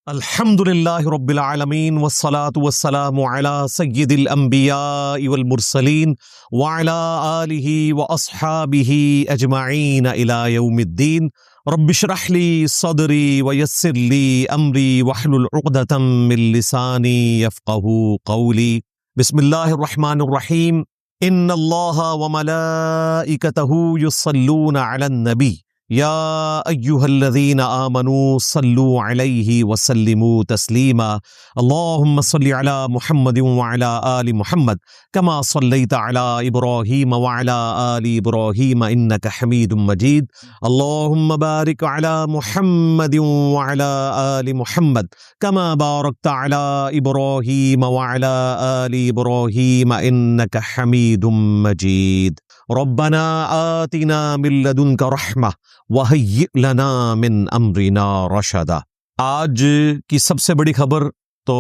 अल्हम्दुलिल्लाहि रब्बिल आलमीन वस्सलातु वस्सलामु अला सय्यिदिल अंबियाइ वल मुरसलीन व अला आलिहि व अस्हाबिहि अजमईन इला यौमिद्दीन। रब्बि इश्रह ली सदरी व यस्सिर ली अमरी वहलुल उक़दतम मिन लिसानी यफ़क़हू क़ौली। बिस्मिल्लाहिर रहमानिर रहीम। इन्नल्लाहा व मलाइकतहू युस्सल्लूना अलन नबी या अय्युहल्लज़ीना आमनू सल्लू अलैहि वसल्लिमू तस्लीमा। अल्लाहुम्मा सल्लि अला मुहम्मदिन व अला आलि मुहम्मद कमा सल्लैता अला इब्राहीम व अला आलि इब्राहीम इन्नका हमीदुम मजीद। अल्लाहुम्मा बारिक अला मुहम्मदिन व अला आलि मुहम्मद कमा बारकता अला इब्राहीम व अला आलि इब्राहीम इन्नका हमीदुम मजीद। रब्बना आतिना मिन लदुनका रहमा वहय्यि लना मिन अमरिना रशदा। आज की सबसे बड़ी खबर तो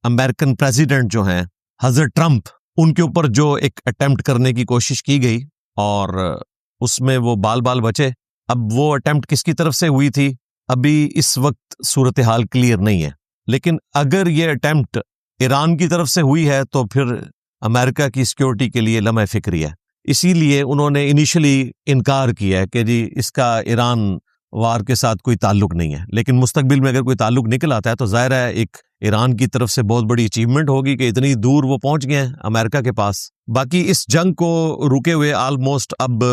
अमेरिकन प्रेसिडेंट जो हैं हज़रत ट्रंप, उनके ऊपर जो एक अटेम्प्ट करने की कोशिश की गई और उसमें वो बाल बाल बचे। अब वो अटेम्प्ट किसकी तरफ से हुई थी अभी इस वक्त सूरत हाल क्लियर नहीं है, लेकिन अगर ये अटेम्प्ट ईरान की तरफ से हुई है तो फिर अमेरिका की सिक्योरिटी के लिए लम्हे फिक्री है। इसीलिए उन्होंने इनिशियली इनकार किया है कि जी इसका ईरान वार के साथ कोई ताल्लुक नहीं है, लेकिन मुस्तकबिल में अगर कोई ताल्लुक निकल आता है तो जाहिर है एक ईरान की तरफ से बहुत बड़ी अचीवमेंट होगी कि इतनी दूर वो पहुंच गए हैं अमेरिका के पास। बाकी इस जंग को रुके हुए ऑलमोस्ट अब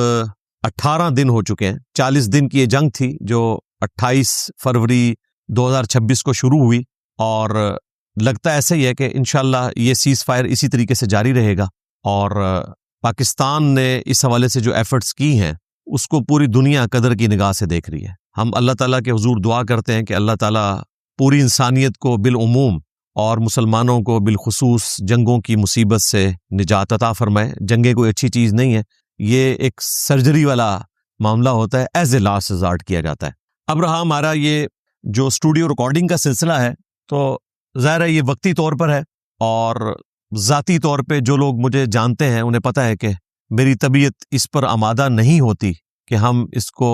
18 दिन हो चुके हैं। 40 दिन की ये जंग थी जो 28 फरवरी 2026 को शुरू हुई और लगता ऐसा ही है कि इंशाल्लाह ये सीज फायर इसी तरीके से जारी रहेगा। और पाकिस्तान ने इस हवाले से जो एफर्ट्स की हैं उसको पूरी दुनिया कदर की निगाह से देख रही है। हम अल्लाह ताला के हुजूर दुआ करते हैं कि अल्लाह ताला पूरी इंसानियत को बिलउमूम और मुसलमानों को बिलखुसूस जंगों की मुसीबत से निजात अता फरमाए। जंगें कोई अच्छी चीज़ नहीं है, ये एक सर्जरी वाला मामला होता है, एज ए लास्ट रिजॉर्ट किया जाता है। अब रहा हमारा ये जो स्टूडियो रिकॉर्डिंग का सिलसिला है तो ज़ाहिर है ये वक्ती तौर पर है और ज़ाती तौर पे जो लोग मुझे जानते हैं उन्हें पता है कि मेरी तबीयत इस पर आमादा नहीं होती कि हम इसको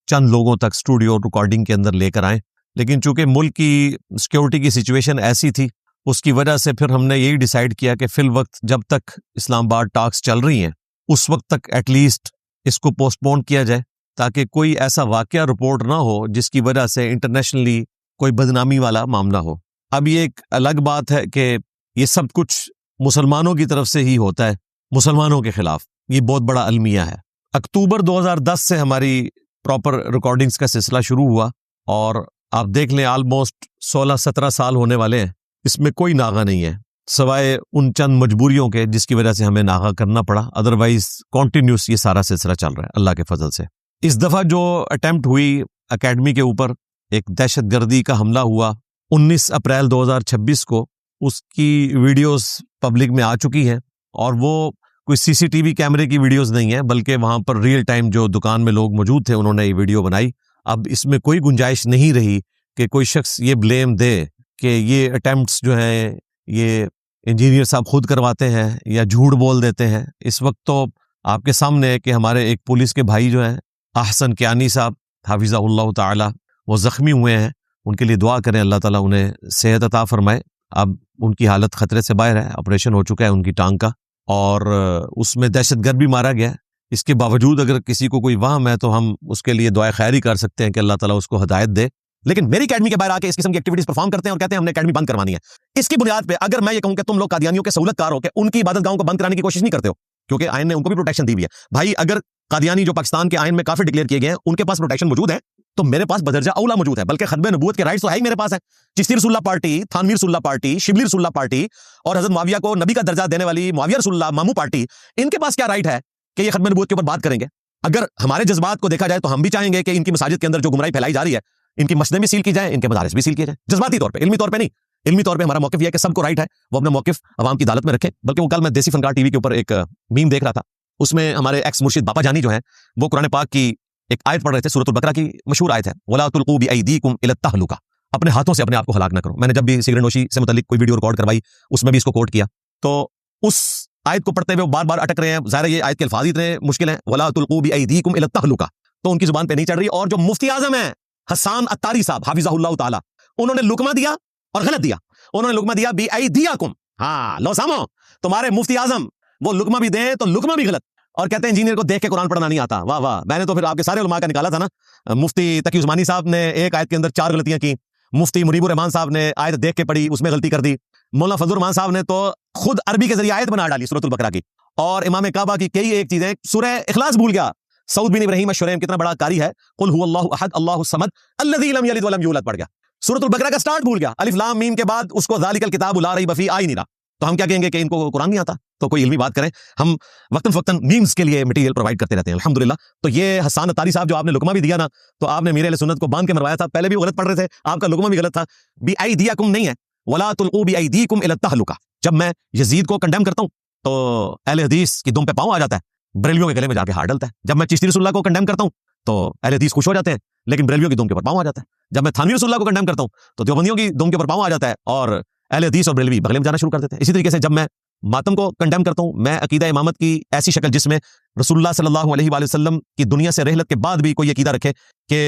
चंद लोगों तक स्टूडियो रिकॉर्डिंग के अंदर लेकर आएं, लेकिन चूंकि मुल्क की सिक्योरिटी की सिचुएशन ऐसी थी उसकी वजह से फिर हमने यही डिसाइड किया कि फिल वक्त जब तक इस्लामाबाद टॉक्स चल रही हैं उस वक्त तक एटलीस्ट इसको पोस्टपोन किया जाए ताकि कोई ऐसा वाकया रिपोर्ट ना हो जिसकी वजह से इंटरनेशनली कोई बदनामी वाला मामला हो। अब ये एक अलग बात है कि ये सब कुछ मुसलमानों की तरफ से ही होता है, मुसलमानों के खिलाफ, ये बहुत बड़ा अलमिया है। अक्टूबर 2010 से हमारी प्रॉपर रिकॉर्डिंग्स का सिलसिला शुरू हुआ और आप देख लें ऑलमोस्ट 16-17 साल होने वाले हैं। इसमें कोई नागा नहीं है सवाए उन चंद मजबूरियों के जिसकी वजह से हमें नागा करना पड़ा, अदरवाइज कॉन्टिन्यूस ये सारा सिलसिला चल रहा है अल्लाह के फजल से। इस दफ़ा जो अटेम्प्ट हुई एकेडमी के ऊपर, एक दहशतगर्दी का हमला हुआ 19 अप्रैल 2026 को, उसकी वीडियोस पब्लिक में आ चुकी हैं और वो कोई सीसीटीवी कैमरे की वीडियोस नहीं है बल्कि वहां पर रियल टाइम जो दुकान में लोग मौजूद थे उन्होंने ये वीडियो बनाई। अब इसमें कोई गुंजाइश नहीं रही कि कोई शख्स ये ब्लेम दे कि ये अटेम्प्ट्स जो हैं ये इंजीनियर साहब खुद करवाते हैं या झूठ बोल देते हैं। इस वक्त तो आपके सामने है कि हमारे एक पुलिस के भाई जो हैं अहसन कियानी साहब हाफिज़हुल्लाह ताला, वो ज़ख्मी हुए हैं, उनके लिए दुआ करें अल्लाह ताला उन्हें सेहत अता फरमाए। अब उनकी हालत खतरे से बाहर है, ऑपरेशन हो चुका है उनकी टांग का और उसमें दहशतगर्द भी मारा गया है। इसके बावजूद अगर किसी को कोई वहम है तो हम उसके लिए दुआ खैर ही कर सकते हैं कि अल्लाह ताला उसको हिदायत दे। लेकिन मेरी अकेडमी के बाहर आके इस किस्म की एक्टिविटीज परफॉर्म करते हैं और कहते हैं हमने अकेडमी बंद करवानी है। इसकी बुनियाद पे अगर मैं ये कहूं कि तुम लोग कादियानियों के सहूलतकार हो कि उनकी इबादतगाहों को बंद कराने की कोशिश नहीं करते हो, क्योंकि आइन ने उनको भी प्रोटेक्शन दी हुई है। भाई अगर कादियानी जो पाकिस्तान के आइन में काफिर डिक्लेयर किए गए हैं उनके पास प्रोटेक्शन मौजूद है तो मेरे पास बदरजा औला मौजूद है, बल्कि खतबे नबूवत के राइट्स तो है ही मेरे पास है। चिश्ती रसूलुल्लाह पार्टी, थानवी रसूलुल्लाह पार्टी, शिबली रसूलुल्लाह पार्टी और हजरत मुआविया को नबी का दर्जा देने वाली मुआविया रसूलुल्लाह मामू पार्टी, इनके पास क्या राइट है कि ये खतबे नबूवत के ऊपर बात करेंगे? अगर हमारे जज्बात को देखा जाए तो हम भी चाहेंगे कि इनकी मसाजिद के अंदर जो गुमराही फैलाई जा रही है इनकी मस्जिदें भी सील की जाए, इनके मदारिस भी सील किए जाए, जज्बाती तौर पे, इल्मी तौर पे नहीं। इल्मी तौर पे हमारा मौक़िफ़ यह है कि सबको राइट है वो अपना मौक़िफ़ अवाम की अदालत में रखें। बल्कि वो कल मैं देसी फनकार टीवी के ऊपर एक मीम देख रहा था, उसमें हमारे एक्स मुर्शिद बापा जानी जो है वो कुरान पाक की एक आयत पढ़ रहे थे, सूरतुल बकरा की मशहूर आयत है, वला तुल्कू बिअयदीकुम इला तहलुका, अपने हाथों से अपने आप को हलाक ना करो। मैंने जब भी सिगरेट नोशी से मुतालिक कोई वीडियो रिकॉर्ड करवाई उसमें भी इसको कोट किया, तो उस आयत को पढ़ते हुए बार बार अटक रहे हैं। ज़ाहिर है ये आयत के अल्फाज इतने मुश्किल हैं, वला तुल्कू बिअयदीकुम इला तहलुका, तो उनकी जुबान पे नहीं चढ़ रही। और जो मुफ्ती आजम है हसन अत्तारी साहब हाफिज़हुल्लाह ताला, उन्होंने लुकमा दिया और गलत दिया। उन्होंने लुकमा दिया बी आई दिया कुम, हाँ लो सामो, तुम्हारे मुफ्ती आजम वो लुकमा भी दे तो लुकमा भी गलत, और कहते हैं इंजीनियर को देख के कुरान पढ़ना नहीं आता। वाह वाह, मैंने तो फिर आपके सारे उलमा का निकाला था ना। मुफ्ती तकी उस्मानी साहब ने एक आयत के अंदर 4 गलतियां की, मुफ्ती मुनीबुर रहमान साहब ने आयत देख के पढ़ी, उसमें गलती कर दी, मौलाना फजलुर रहमान साहब ने तो खुद अरबी के जरिए आयत बना डाली सूरतुल बकरा की, और इमाम काबा की कई एक चीजें, सूरह इखलास भूल गया। सऊद बिन इब्राहिम अश-शुरैम कितना बड़ा कारी है, कुल हुवल्लाहु अहद अल्लाहुस समद अल्लज़ी लम यलिद व लम यूलद पढ़ गया। सूरतुल बकरा का स्टार्ट भूल गया, अलिफ लाम मीम के बाद उसको ज़ालिकल किताबु ला रैब फीह आ ही नहीं रहा। तो हम क्या कहेंगे कि इनको कुरान नहीं आता? तो कोई इल्मी बात करें। हम वक्तन फक्तन मीम्स के लिए मटेरियल प्रोवाइड करते रहते हैं अल्हम्दुलिल्लाह। तो ये हसन अत्तारी साहब जो आपने लुकमा भी दिया ना, तो आपने मेरे अहले सुन्नत को बांध के मरवाया था। पहले भी वो गलत पढ़ रहे थे, आपका लुकमा भी गलत था। बी आई दिया कुम नहीं है, वला तुल्कू बी अयदीकुम इला तहलुका। जब मैं यजीद को कंडेम करता हूं तो अहले हदीस की दुम पे पांव आ जाता है, बरेलवियों के गले में जाके हाथ डलता है। जब मैं चिश्ती रसूलुल्लाह को कंडेम करता हूं तो अहले हदीस खुश हो जाते हैं, लेकिन बरेलवियों की दुम के ऊपर पांव आ जाता है। जब मैं थानवी रसूलुल्लाह को कंडेम करता हूं तो देवबंदियों की दुम के ऊपर पांव आ जाता है, और अहले हदीस और बरेलवी बगले में जाना शुरू कर देते हैं। इसी तरीके से जब मैं मातम को कंडेम करता हूं, मैं अकीदा इमामत की ऐसी शक्ल जिसमें रसूलुल्लाह सल्लल्लाहु अलैहि वसल्लम की दुनिया से रहलत के बाद भी कोई अकीदा रखे कि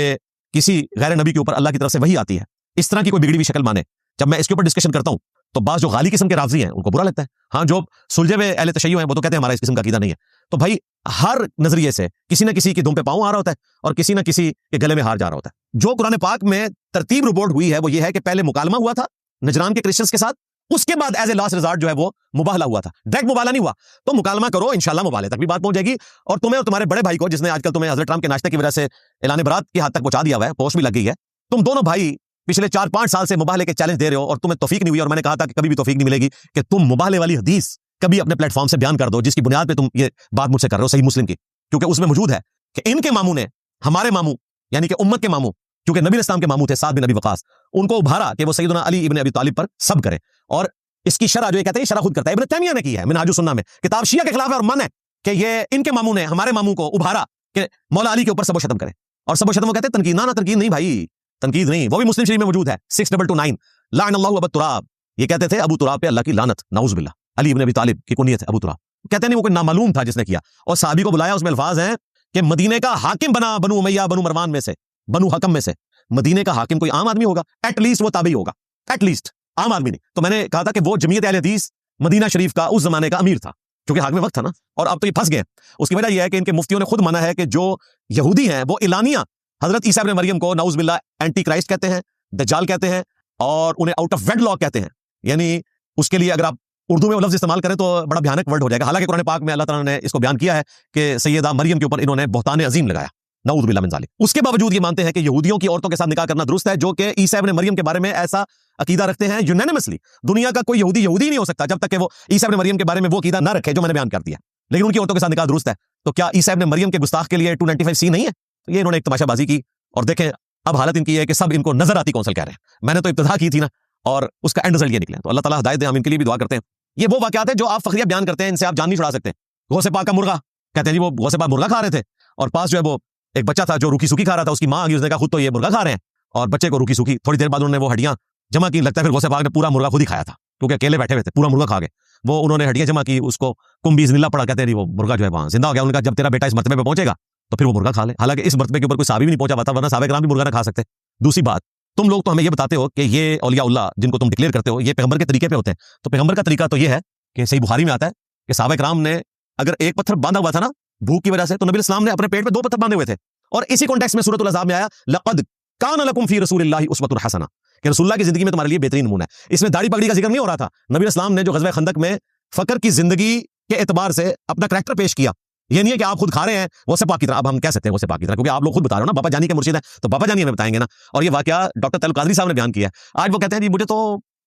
किसी गैर नबी के ऊपर अल्लाह की तरफ से वही आती है, इस तरह की कोई बिगड़ी हुई शक्ल माने, जब मैं इसके ऊपर डिस्कशन करता हूं तो बाज जो गाली किस्म के राफजी हैं उनको बुरा लगता है। हाँ, जो सुलझे हुए अहले तशय्युअ हैं वो तो कहते हैं हमारा इस किस्म का अकीदा नहीं है। तो भाई हर नजरिए से किसी न किसी की दुम पे पांव आ रहा होता है और किसी न किसी के गले में हार जा रहा होता है। जो कुरान पाक में तरतीब रिपोर्ट हुई है वो ये है कि पहले मुकालमा हुआ था नजरान के क्रिश्चियंस के साथ, उसके बाद एज ए लास्ट रिजॉर्ट जो है वो मुबाहला हुआ था। डायरेक्ट मुबाहला नहीं हुआ, तो मुकालमा करो, इंशाल्लाह मुबाहले तक भी बात पहुंच जाएगी। और तुम्हें और तुम्हारे बड़े भाई को, जिसने आजकल तुम्हें हजरत ट्रम्प के नाश्ते की वजह से ऐलान बरात की हद तक पहुंचा दिया हुआ है, पोस्ट भी लग गई है, तुम दोनों भाई पिछले 4-5 साल से मुबाहले के चैलेंज दे रहे हो और तुम्हें तौफीक नहीं हुई। और मैंने कहा था कि कभी भी तौफीक नहीं मिलेगी कि तुम मुबाहले वाली हदीस कभी अपने प्लेटफॉर्म से बयान कर दो जिसकी बुनियाद पे तुम ये बात मुझसे कर रहे हो, सही मुस्लिम की, क्योंकि उसमें मौजूद है कि इनके मामू ने हमारे मामू यानी कि उम्मत के मामू, क्योंकि नबी इस्लाम के मामू थे साद बिन अबी वकास, उनको उभारा कि वो सैयदना अली इब्न अबी तालिब पर सब करे। और इसकी शरह जो ये कहते हैं शरह खुद करता है, इब्न तैमिया ने की है मिनहाजुस सुन्नह में, किताब शिया के खिलाफ है और मन है कि ये इनके मामू ने हमारे मामू को उभारा कि मौला अली के ऊपर सबो शतम करे। और सबो शतम वो कहते हैं तनकीद, ना तनकीद नहीं भाई, तनकीद नहीं, वो भी मुस्लिम शरीफ में मौजूद है 6229 लाअनल्लाहु अबू तुराब। ये कहते थे अबू तुराब पे अल्लाह की लानत, नाउज़ बिल्लाह। अली इब्न अबी तालिब की कुनियत है अबू तुराब। कहते नहीं वो कोई नामालूम था जिसने किया, और सहाबी को बुलाया, उसमें अल्फाज हैं कि मदीने का हाकिम बना बनु उमैया बनु मरवान में से, बनु हकम में से। मदीने का हाकिम कोई आम आदमी होगा, एटलीस्ट वो ताबई होगा, एटलीस्ट आम आदमी नहीं। तो मैंने कहा था कि वो जमीयत अहले हदीस मदीना शरीफ का उस जमाने का अमीर था, क्योंकि हाकिम वक्त था ना, और अब तो ये फंस गए। उसकी वजह यह है कि इनके मुफ्तियों ने खुद माना है कि जो यहूदी हैं वो इलानिया हजरत ईसा इब्न मरियम को नाउज़ बिल्लाह एंटी क्राइस्ट कहते हैं, दज्जाल कहते हैं, और उन्हें आउट ऑफ वेडलॉक कहते हैं। यानी उसके लिए अगर आप उर्दू में वो लफ्ज इस्तेमाल करें तो बड़ा भयानक वर्ड हो जाएगा। हालांकि कुरान पाक में अल्लाह ताला ने इसको बयान किया है कि सैयदा मरियम के ऊपर इन्होंने बहतान अजीम लगाया, नऊज़ बिल्लाह मिन ज़ालिक। उसके बावजूद ये मानते हैं कि यहूदियों की औरतों के साथ निकाह करना दुरुस्त है, जो कि ईसा इब्न मरियम के बारे में ऐसा अकीदा रखते हैं यूनानिमसली। दुनिया का कोई यहूदी यहूदी नहीं हो सकता जब तक कि वो ईसा इब्न मरियम के बारे में वो अकीदा ना रखे जो मैंने बयान कर दिया, लेकिन उनकी औरतों के साथ निकाह दुरुस्त है। तो क्या ईसा इब्न मरियम के गुस्ताख के लिए 295C नहीं है? तो ये इन्होंने एक तमाशाबाजी की, और देखें अब हालत इनकी है कि सब इनको नजर आती कौंसल कह रहे हैं। मैंने तो इब्तिदा की थी ना, और उसका एंड रिजल्ट ये निकला। तो अल्लाह ताला हिदायत दे, हम इनके लिए भी दुआ करते हैं। ये वो वाकयात है जो आप फखरिया बयान करते हैं, इनसे आप जान नहीं छुड़ा सकते। गौसे पाक का मुर्गा, कहते हैं जी वो गौसे पाक मुर्गा खा रहे थे, और पास जो है वो एक बच्चा था जो रूखी सूखी खा रहा था, उसकी मां आ गई, उसने कहा खुद तो ये मुर्गा खा रहे हैं, और बच्चे को रूखी सूखी। थोड़ी देर बाद उन्होंने वो हड्डियां जमा की, लगता है फिर गौसे पाक ने पूरा मुर्गा खुद ही खाया था, क्योंकि अकेले बैठे हुए थे, पूरा मुर्गा खा गए। वो उन्होंने हड्डियां जमा की, उसको कुंभी जिंदा पड़ा, कहते हैं वो मुर्गा जो है वहां जिंदा हो गया। उन्होंने कहा जब तेरा बेटा इस मर्तबे पे पहुंचेगा तो फिर वो मुर्गा खा ले। हालांकि इस मर्तबे के ऊपर कोई साहबी भी नहीं पहुंचा हुआ था, वरना साहबे कराम भी मुर्गा ना खा सकते। दूसरी बात, तुम लोग तो हमें ये बताते हो कि ये औलियाउल्लाह जिनको तुम डिक्लेयर करते हो ये पैगंबर के तरीके पे होते हैं। तो पैगंबर का तरीका तो ये है कि सही बुखारी में आता है कि साहबे कराम ने अगर एक पत्थर बांधा हुआ था ना भूख की वजह से, तो नबी इस्लाम ने अपने पेट पे 2 पत्थर बांधे हुए थे। और इसी कॉन्टेक्स्ट में सूरतुल अज़ाब में आया लक़द कान लकुम फी रसूलिल्लाहि उसवतुन हसना, कि रसूलुल्लाह की जिंदगी में तुम्हारे लिए बेहतरीन नमूना है। इसमें दाढ़ी पगड़ी का जिक्र नहीं हो रहा था। नबी इस्लाम ने जो ग़ज़वा खंदक में फकर की जिंदगी के एतबार से अपना करैक्टर पेश किया, ये नहीं है कि आप खुद खा रहे हैं गौसे पाक की तरह। अब हम कह सकते हैं गौसे पाक की तरह, क्योंकि आप लोग खुद बता रहे हो ना, बाबा जानी के मुर्शिद है तो बाबा जानी हमें बताएंगे ना। और ये वाकया डॉक्टर तैयब कादरी साहब ने बयान किया है। आज वो कहते हैं जी मुझे तो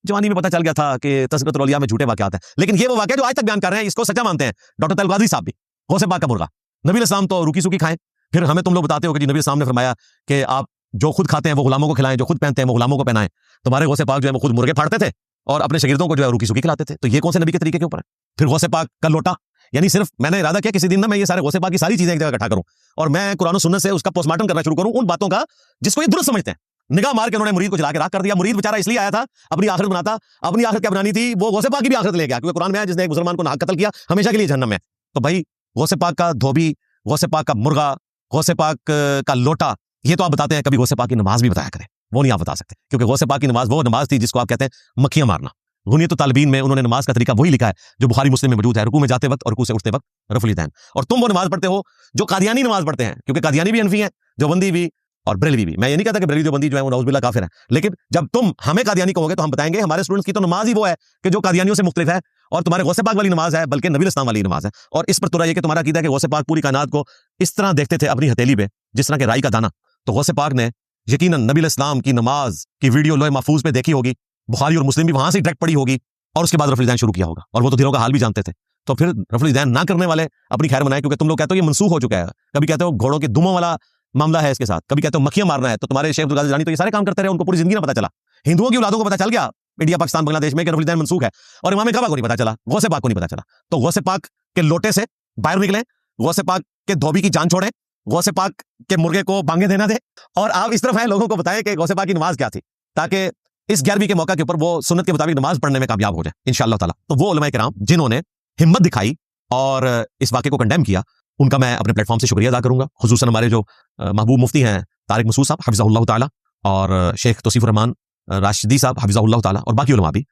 जवानी में पता चल गया था कि तज़किरतुल औलिया में झूठे वाकयात हैं, लेकिन ये वो वाकया जो आज तक बयान कर रहे हैं इसको सच्चा मानते हैं डॉक्टर तैयब कादरी साहब भी। गौसे पाक का मुर्गा, नबी इस्लाम तो रूखी सूखी खाएं, फिर हमें तुम लोग बताते हो कि जी नबी इस्लाम ने फरमाया कि आप जो खुद खाते हैं वो गुलामों को खिलाएं, जो खुद पहनते हैं वो गुलामों को पहनाएं। तुम्हारे गौसे पाक जो है वो खुद मुर्गे फाड़ते थे और अपने शागिर्दों को जो है रूखी सूखी खिलाते थे। तो ये कौन से नबी के तरीके के ऊपर है? फिर गौसे पाक का लोटा, यानी सिर्फ मैंने इरादा किया किसी दिन ना मैं ये सारे गौसे पाक की सारी चीजें एक जगह इकट्ठा करूं और मैं कुरान और सुन्नत से उसका पोस्टमार्टम करना शुरू करूं उन बातों का जिसको ये दुरुस्त समझते हैं। निगाह मार के उन्होंने मुरीद को चला के राख कर दिया। मुरीद बेचारा इसलिए आया था अपनी आखिरत बनाता, अपनी आखिरत क्या बनानी थी, वो गौसे पाक की भी आखिरत ले गया, क्योंकि कुरान में है जिसने एक मुसलमान को नाहक कत्ल किया हमेशा के लिए जहन्नम में। तो भाई गौसे पाक का धोबी, गौसे पाक का मुर्गा, गौसे पाक का लोटा, ये तो आप बताते हैं, कभी गौसे पाक की नमाज भी बताया करें। वो नहीं आप बता सकते, क्योंकि गौसे पाक की नमाज वो नमाज थी जिसको आप कहते हैं मक्खियां मारना। गुनियत तालिबीन में उन्होंने नमाज का तरीका वही लिखा है जो बुखारी मुस्लिम में मौजूद है, रुकू में जाते वक्त और रुकू से उठते वक्त रफुल यदैन। और तुम वो नमाज पढ़ते हो जो कादियानी नमाज पढ़ते हैं, क्योंकि कादियानी भी हनफी हैं, देवबंदी भी और बरेलवी भी। मैं ये नहीं कहता कि बरेलवी देवबंदी जो है वो नऊज़ुबिल्लाह काफिर है, लेकिन जब तुम हमें कादियानी कहोगे तो हम बताएंगे हमारे स्टूडेंट्स की तो नमाज ही वो है कि जो कादियानियों से मुख्तलिफ है, और तुम्हारे गौसे पाक वाली नमाज है बल्कि नबी इस्लाम वाली नमाज है। और इस पर तुरा ये कि तुम्हारा अकीदा है कि गौसे पाक पूरी कायनात को इस तरह देखते थे अपनी हथेली पे जिस तरह के राई का दाना। तो गौसे पाक ने यकीनन नबी इस्लाम की नमाज की वीडियो लोहे महफूज पे देखी होगी, बुखारी और मुस्लिम भी वहां से डायरेक्ट पढ़ी होगी, और उसके बाद रफुल यदैन शुरू किया होगा, और वो तो दिलों का हाल भी जानते थे। तो फिर रफुल यदैन ना करने वाले अपनी खैर मनाए, क्योंकि तुम लोग कहते हो ये मनसूख हो चुका है। कभी कहते हो घोड़ों के दुमों वाला मामला है इसके साथ, कभी कहते हो मक्खियां मारना है। तो तुम्हारे शेख अब्दुल कादिर जिलानी तो ये सारे काम करते रहे, उनको पूरी जिंदगी ना पता चला। हिंदुओं की औलादों को पता चल गया इंडिया पाकिस्तान बांग्लादेश में कि रफुल यदैन मनसूख है, और इमाम काबा को नहीं पता चला, गौसे पाक को नहीं पता चला। तो गौसे पाक के लोटे से बाहर निकले, गौसे पाक के धोबी की जान छोड़े, गौसे पाक के मुर्गे को बांगे देना दे, और आप इस तरफ है लोगों को बताएं कि गौसे पाक की नमाज क्या थी, ताकि इस 11वीं के मौका के ऊपर वो सुन्नत के मुताबिक नमाज पढ़ने में कामयाब हो जाए इंशाअल्लाह ताला। तो वो उलमाए किराम जिन्होंने हिम्मत दिखाई और इस वाक़े को कंडेम किया, उनका मैं अपने प्लेटफॉर्म से शुक्रिया अदा करूंगा। खुसूसन हमारे जो महबूब मुफ्ती हैं तारिक मसूद साहब हफिज़हुल्लाह ताला, और शेख तौसीफुर रहमान राशिदी साहब हफिज़हुल्लाह ताला, और बाकी उलमा भी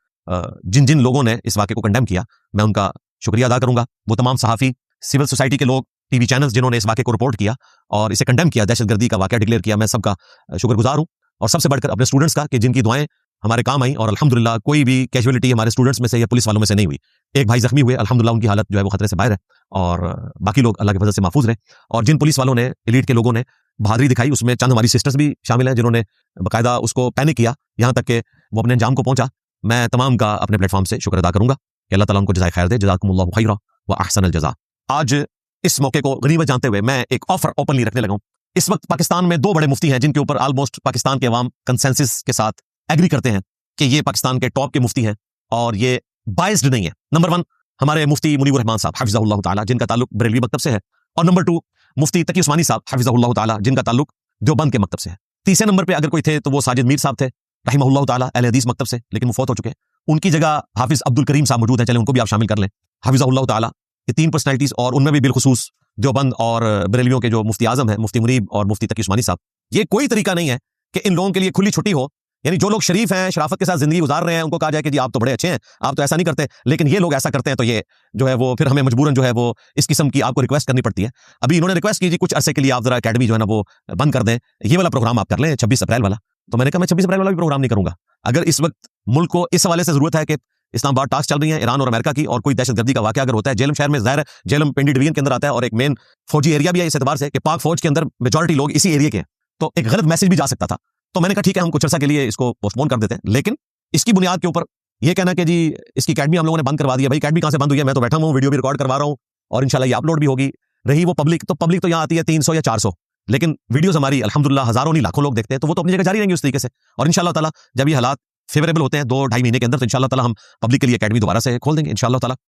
जिन जिन लोगों ने इस वाक़े को कंडेम किया, मैं उनका शुक्रिया अदा करूंगा। वो तमाम सहाफ़ी, सिविल सोसाइटी के लोग, टीवी चैनल्स जिन्होंने इस वाक़े को रिपोर्ट किया और इसे कंडेम किया, दहशतगर्दी का वाक़या डिक्लेयर किया, मैं सबका शुक्रगुजार हूँ। और सबसे बढ़कर अपने स्टूडेंट्स का कि जिनकी दुआएं हमारे काम आई, और अल्हम्दुलिल्लाह कोई भी कैजुअलिटी हमारे स्टूडेंट्स में से या पुलिस वालों में से नहीं हुई। एक भाई जख्मी हुए, अल्हम्दुलिल्लाह उनकी हालत जो है वो खतरे से बाहर है, और बाकी लोग अल्लाह के फजल से महफूज रहे। और जिन पुलिस वालों ने, एलीट के लोगों ने बहादुरी दिखाई, उसमें चंद हमारी सिस्टर्स भी शामिल हैं जिन्होंने बाकायदा उसको पैनिक किया यहाँ तक कि वो अपने अंजाम को पहुंचा। मैं तमाम का अपने प्लेटफॉर्म से शुक्र अदा करूंगा कि अल्लाह ताला उनको जज़ाए खैर दे, जज़ाकुमुल्लाहु खैरा व अहसनल जज़ा। आज इस मौके को गनीमत जानते हुए मैं एक ऑफर ओपनली रखने लगा हूं। इस वक्त पाकिस्तान में 2 बड़े मुफ्ती हैं जिनके ऊपर ऑलमोस्ट पाकिस्तान के अवाम कंसेंसस के साथ एग्री करते हैं कि ये पाकिस्तान के टॉप के मुफ्ती हैं और ये बाइस्ड नहीं है। नंबर 1 हमारे मुफ्ती मुनीबुर रहमान साहब हफिज़हुल्लाह ताला, जिनका ताल्लुक बरेलवी मकतब से है, और नंबर 2 मुफ्ती तकी उस्मानी साहब हफिज़हुल्लाह ताला, जिनका ताल्लुक देवबंद के मकतब से है। तीसरे नंबर पे अगर कोई थे तो वो साजिद मीर साहब थे रहिमहुल्लाह ताला, अहले हदीस मकतब से, लेकिन वो फौत हो चुके हैं। उनकी जगह हाफिज अब्दुल करीम साहब मौजूद है, चले उनको भी आप शामिल कर लें, हफिज़हुल्लाह ताला। ये 3 पर्सनैलिटीज, और उनमें भी बिलखुसूस देवबंद और बरेलवियों के जो मुफ्ती आजम है, मुफ्ती मुनीब और मुफ्ती तकी उस्मानी साहब। ये कोई तरीका नहीं है कि इन लोगों के लिए खुली छुट्टी हो, यानी जो लोग शरीफ हैं, शराफत के साथ जिंदगी गुजार रहे हैं, उनको कहा जाए कि जी आप तो बड़े अच्छे हैं, आप तो ऐसा नहीं करते। लेकिन ये लोग ऐसा करते हैं तो ये जो है वो फिर हमें मजबूरन जो है वो इस किस्म की आपको रिक्वेस्ट करनी पड़ती है। अभी इन्होंने रिक्वेस्ट की जी कुछ अरसे के लिए आप जरा अकेडमी जो है ना वो बंद कर दें, ये वाला प्रोग्राम आप कर लें 26 अप्रैल वाला। तो मैंने कहा मैं 26 अप्रैल वाला भी प्रोग्राम नहीं करूंगा। अगर इस वक्त मुल्क को इस हवाले से जरूरत है कि इस्लामाबाद टास्क चल रही है ईरान और अमेरिका की, और कोई दहशतगर्दी का वाकया अगर होता है, जेलम शहर में ज़ाहिर है जेलम पिंडी डिवीजन के अंदर आता है और एक मेन फौजी एरिया भी है, इस एतबार से कि पाक फौज के अंदर मेजॉरिटी लोग इसी एरिया के हैं, तो एक गलत मैसेज भी जा सकता था। तो मैंने कहा ठीक है हम कुछ अर्सा के लिए इसको पोस्टपोन कर देते हैं। लेकिन इसकी बुनियाद के ऊपर ये कहना कि जी इसकी अकेडमी हम लोगों ने बंद करवा दिया, भाई अकेडमी कहां से बंद हुई है? मैं तो बैठा हूं, वीडियो भी रिकॉर्ड करवा रहा हूं, और इंशाल्लाह ये अपलोड भी होगी। रही वो पब्लिक, तो पब्लिक तो यहाँ आती है 300 या 400, लेकिन वीडियोस हमारी अल्हम्दुलिल्लाह हजारों नहीं लाखों लोग देखते हैं, तो वो तो अपनी जगह जारी रहेंगे उस तरीके से। और इंशाल्लाह ताला जब ये हालात फेवरेबल होते हैं 2-2.5 महीने के अंदर, तो इंशाल्लाह ताला हम पब्लिक के लिए अकेडमी दोबारा से खोल देंगे इंशाल्लाह ताला।